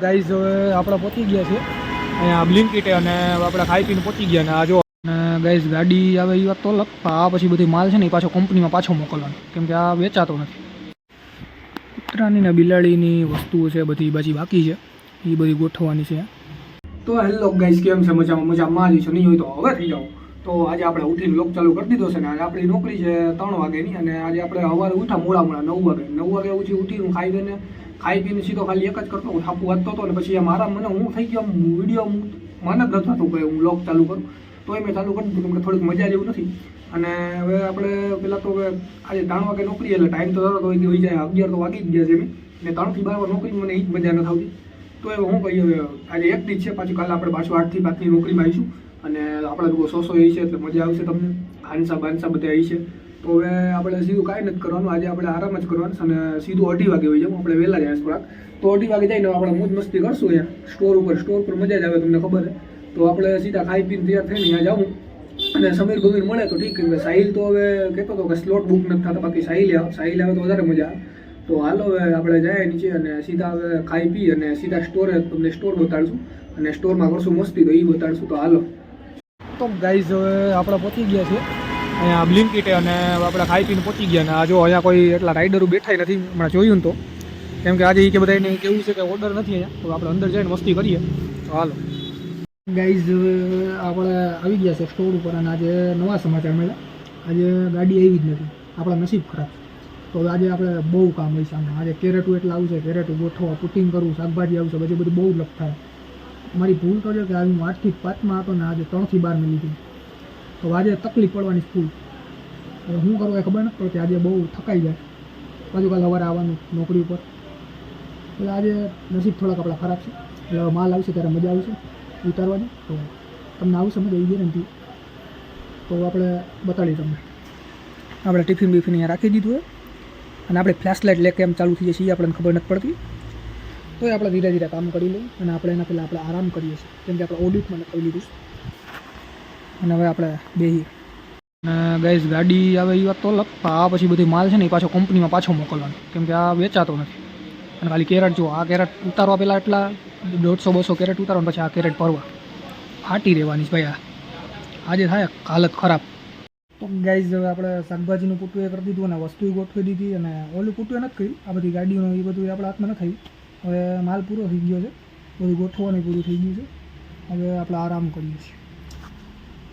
Guys હવે આપણે પહોંચી ગયા છે અહીંયા બ્લિંકિટ અને આપણે ખાઈ પીને પહોંચી ગયા. ને આ જો ગાઈઝ ગાડી આવે એ વાત તો અલગ, આ પછી બધી માલ છે ને એ પાછો કંપનીમાં પાછો મોકલવાનો, કેમ કે આ વેચાતો નથી. કૂતરાની ને બિલાડીની વસ્તુઓ છે બધી બાકી છે, એ બધી ગોઠવવાની છે. તો હેલો ગાઈઝ, કેમ છે? મજામાં જ છે. નહીં હોય તો હવે થઈ જાઓ. તો આજે આપણે ઉઠીને વ્લોગ ચાલુ કરી દીધો છે ને આજે આપણી નોકરી છે 3 વાગ્યાની અને આજે આપણે સવારે ઉઠા મોડા 9 વાગે ઉઠીને ખાઈ પીને સીધો ખાલી એક જ કરતો હું થાપું વાંચતો હતો. અને પછી આરામ મને હું થઈ ગયો વિડીયો મન જ નથી થતું કે હું વ્લોગ ચાલુ કરું, તોય મેં ચાલુ કરી દીધું કેમ કે થોડીક મજા જેવું નથી. અને હવે આપણે પહેલાં તો હવે આજે 3 વાગે નોકરી એટલે ટાઈમ તો થતો તો હોઈ જાય 11 તો વાગી જ ગયા છે. ને 3 થી 12 નોકરી મને એ જ મજા નથી આવતી. તો હવે હું કહીએ હવે આજે એક દી છે, પાછું કાલે આપણે 8 થી 5ની નોકરીમાં આવીશું અને આપણા લોકો 100 એ છે એટલે મજા આવશે તમને. ખાનસા બાનસા બધા એ છે. તો હવે આપણે સીધું કાંઈ નથી કરવાનું, આજે આપણે આરામ જ કરવાનું અને સીધું 2:30 વાગે હોઈ જાઉં. આપણે વહેલા જાય થોડાક, તો 2:30 વાગે જઈને આપણે મોજ મસ્તી કરશું અહીંયા સ્ટોર ઉપર મજા જ આવે, તમને ખબર છે. તો આપણે સીધા ખાઈ પીને તૈયાર થઈને અહીંયા જાઉં અને સમીર ગમીર મળે તો ઠીક, કેમ કે સાહિલ તો હવે કહેતો હતો કે સ્લોટ બુક નથી થતા, બાકી સાહિલ આવે તો વધારે મજા આવે. તો હાલો હવે આપણે જાય નીચે અને સીધા હવે ખાઈ પી અને સીધા તમને સ્ટોર બતાડીશું અને સ્ટોરમાં કરશું મસ્તી, તો એ બતાડીશું. તો હાલો. તો ગાઈઝ હવે આપણે પહોંચી ગયા છે અહીંયા બ્લિંકિટ અને આપણે ખાઈ પીને પહોંચી ગયા. અને આ જો અહીંયા કોઈ એટલા રાઇડરો બેઠા નથી, હમણાં જોયું ને તો, કેમ કે આજે એ કે બધા એને કેવું છે કે ઓર્ડર નથી અહીંયા, તો આપણે અંદર જઈને મસ્તી કરીએ. તો હાલો ગાઈઝ આપણે આવી ગયા છે સ્ટોર ઉપર અને આજે નવા સમાચાર મળ્યા. આજે ગાડી આવી જ નથી, આપણા નસીબ ખરાબ. તો આજે આપણે બહુ કામ હોય છે આમાં. આજે કેરેટું એટલા આવશે, કેરેટું ગોઠવવા, પુટિંગ કરવું, શાકભાજી આવશે, બધું બહુ લખ થાય. મારી ભૂલ તો છે કે હું 8 થી 5માં હતો ને આજે 3 થી 12 મેં લીધી, તો આજે તકલીફ પડવાની ફૂલ. હવે શું કરવું એ ખબર નથી પડતી, આજે બહુ થકાઈ જાય. પાછું કાલે સવારે આવવાનું નોકરી ઉપર, એટલે આજે નસીબ થોડાક આપણા ખરાબ છે. એટલે માલ આવશે ત્યારે મજા આવશે ઉતારવાની, તો તમને આવશે મજા એ ગેરંટી. તો આપણે બતાડીએ તમને. આપણે ટિફિન બિફિન અહીંયા રાખી દીધું હોય અને આપણે ફ્લેશ લાઇટ લે કેમ ચાલુ થઈ જશે એ આપણને ખબર નથી પડતી. તો આપણે ધીરે ધીરે કામ કરી લઈએ અને આપણે એના પહેલાં આપણે આરામ કરીએ છીએ, કેમ કે આપણે ઓડિટમાં કરી લીધું. અને હવે આપણે બેહીએ અને ગાઈઝ ગાડી આવે એ વાત તો અલગ, આ પછી બધી માલ છે ને એ પાછો કંપનીમાં પાછો મોકલવાનો, કેમ કે આ વેચાતો નથી. અને ખાલી કેરેટ જો, આ કેરેટ ઉતારવા પહેલાં એટલા 150-200 કેરેટ ઉતારવાનું, પછી આ કેરેટ ભરવા ફાટી રહેવાની ભાઈ. આજે થાય હાલત ખરાબ. તો ગાઈઝ હવે આપણે શાકભાજીનું પૂટું એ કરી દીધું અને વસ્તુ ગોઠવી દીધી અને ઓલું પૂટું નથી કર્યું. આ બધી ગાડીઓનું એ બધું આપણા હાથમાં ન થયું. હવે માલ પૂરો થઈ ગયો છે, બધું ગોઠવવાનું પૂરું થઈ ગયું છે. હવે આપણે આરામ કરીએ છીએ.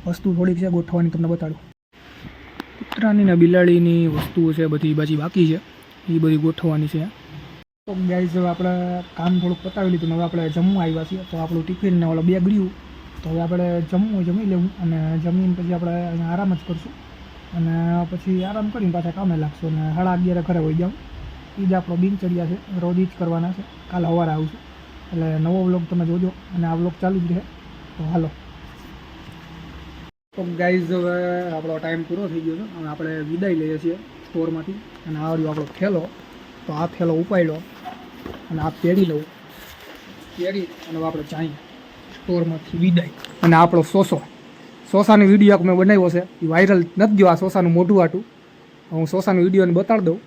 વસ્તુ થોડીક છે ગોઠવવાની, તમને બતાડું. કૂતરાની ને બિલાડીની વસ્તુઓ છે બધી બાકી છે, એ બધી ગોઠવવાની છે. તો ગાઈઝ હવે આપણે કામ થોડુંક પતાવી લીધું. હવે આપણે જમવા આવ્યા છીએ, તો આપણું ટિફિન ને ઓલો બેગ રહ્યું, તો હવે આપણે જમી લેવું અને જમીને પછી આપણે અહીંયા આરામ જ કરશું અને પછી આરામ કરીને પાછા કામે લાગશું અને 11:30 ઘરે હોઈ જાઉં. એ જ આપણો દિનચર્યા છે, રોજ જ કરવાના છે. કાલે સવારે આવશું એટલે નવો વ્લોગ તમે જોજો અને આ વ્લોગ ચાલુ જ રહે. તો હાલો. તો ગાઈઝ હવે આપણો ટાઈમ પૂરો થઈ ગયો છે અને આપણે વિદાય લઈએ છીએ સ્ટોરમાંથી. અને આ રહ્યો આપણો થેલો, તો આ થેલો ઉપાડ્યો અને આ પહેરી લઉં, પહેરી અને આપણે ચાઈએ સ્ટોરમાંથી વિદાય. અને આપણો સોસાની વિડીયો મેં બનાવ્યો છે, એ વાયરલ નથી ગયો. આ સોસાનું મોઢું આટું હું સોસાનું વિડીયોને બતાડી દઉં.